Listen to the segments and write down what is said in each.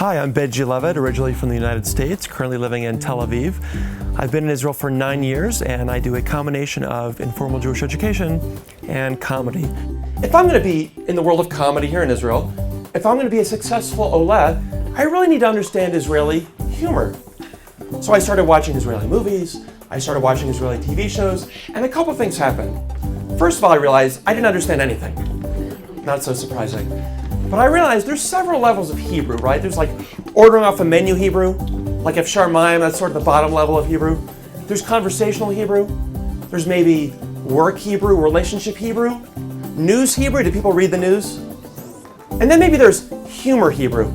Hi, I'm Benji Lovitt, originally from the United States, currently living in Tel Aviv. I've been in Israel for 9 years, and I do a combination of informal Jewish education and comedy. If I'm going to be in the world of comedy here in Israel, if I'm going to be a successful Olah, I really need to understand Israeli humor. So I started watching Israeli movies, I started watching Israeli TV shows, and a couple things happened. First of all, I realized I didn't understand anything. Not so surprising. But I realized there's several levels of Hebrew, right? There's like ordering off a menu Hebrew, like if Sharmayim, that's sort of the bottom level of Hebrew. There's conversational Hebrew. There's maybe work Hebrew, relationship Hebrew, news Hebrew, do people read the news? And then maybe there's humor Hebrew.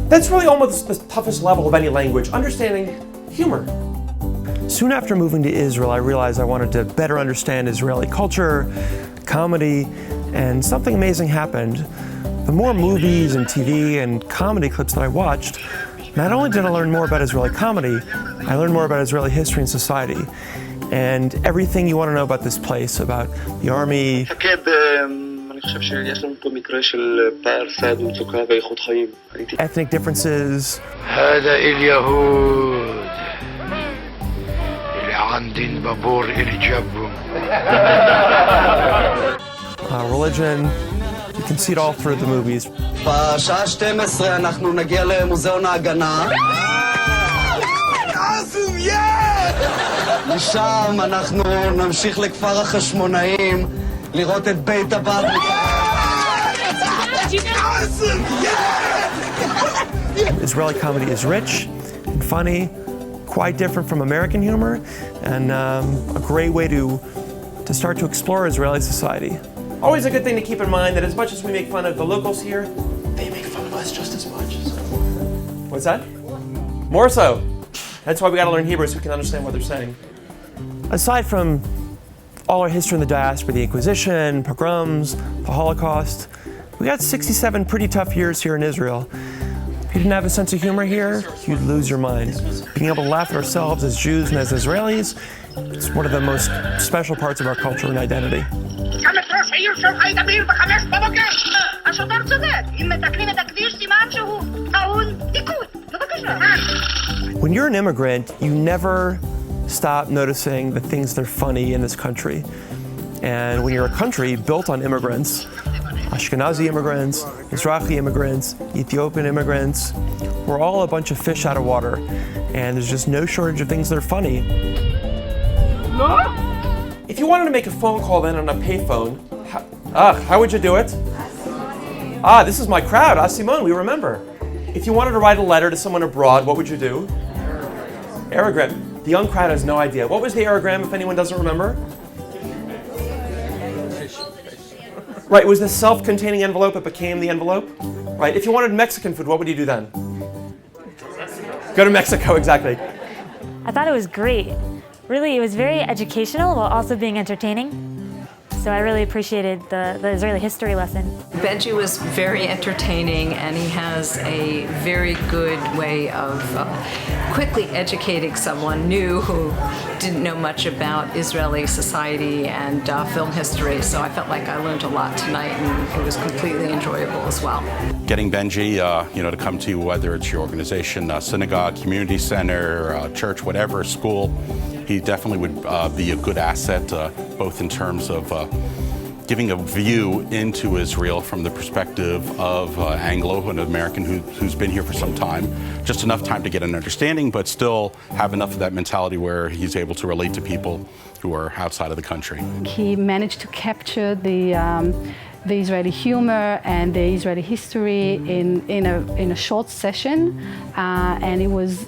That's really almost the toughest level of any language, understanding humor. Soon after moving to Israel, I realized I wanted to better understand Israeli culture, comedy, and something amazing happened. The more movies and TV and comedy clips that I watched, not only did I learn more about Israeli comedy, I learned more about Israeli history and society, and everything you want to know about this place, about the army. Ethnic differences. Religion. You can see it all through the movies. בשעה 12 אנחנו נגיע למוזיאון ההגנה. משם אנחנו נמשיך לכפר החשמונאים, לראות את בית הבת. Israeli comedy is rich and funny, quite different from American humor, and a great way to start to explore Israeli society. Always a good thing to keep in mind that as much as we make fun of the locals here, they make fun of us just as much. What's that? More so. That's why we gotta learn Hebrew so we can understand what they're saying. Aside from all our history in the diaspora, the Inquisition, pogroms, the Holocaust, we got 67 pretty tough years here in Israel. If you didn't have a sense of humor here, you'd lose your mind. Being able to laugh at ourselves as Jews and as Israelis, it's one of the most special parts of our culture and identity. When you're an immigrant, you never stop noticing the things that are funny in this country. And when you're a country built on immigrants, Ashkenazi immigrants, Mizrahi immigrants, Ethiopian immigrants, we're all a bunch of fish out of water. And there's just no shortage of things that are funny. If you wanted to make a phone call then on a payphone, how would you do it? This is my crowd, Simone, we remember. If you wanted to write a letter to someone abroad, what would you do? Aerogram. The young crowd has no idea. What was the aerogram, if anyone doesn't remember? Right, it was the self-containing envelope that became the envelope. Right, if you wanted Mexican food, what would you do then? Go to Mexico, exactly. I thought it was great. Really, it was very educational while also being entertaining. So I really appreciated the Israeli history lesson. Benji was very entertaining, and he has a very good way of quickly educating someone new who didn't know much about Israeli society and film history. So I felt like I learned a lot tonight, and it was completely enjoyable as well. Getting Benji, to come to you, whether it's your organization, synagogue, community center, church, whatever, school, he definitely would be a good asset, both in terms of giving a view into Israel from the perspective of Anglo, an American who's been here for some time. Just enough time to get an understanding, but still have enough of that mentality where he's able to relate to people who are outside of the country. He managed to capture the Israeli humor and the Israeli history in a short session, and it was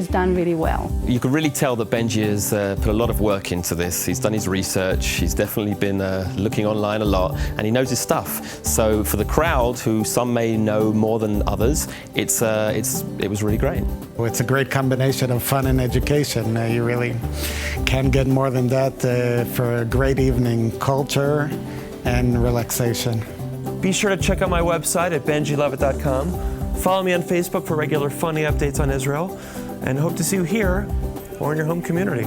done really well. You could really tell that Benji has put a lot of work into this. He's done his research, he's definitely been looking online a lot, and he knows his stuff. So for the crowd, who some may know more than others, it was really great. Well, it's a great combination of fun and education. You really can't get more than that for a great evening, culture and relaxation. Be sure to check out my website at benjilovitt.com. Follow me on Facebook for regular funny updates on Israel, and hope to see you here or in your home community.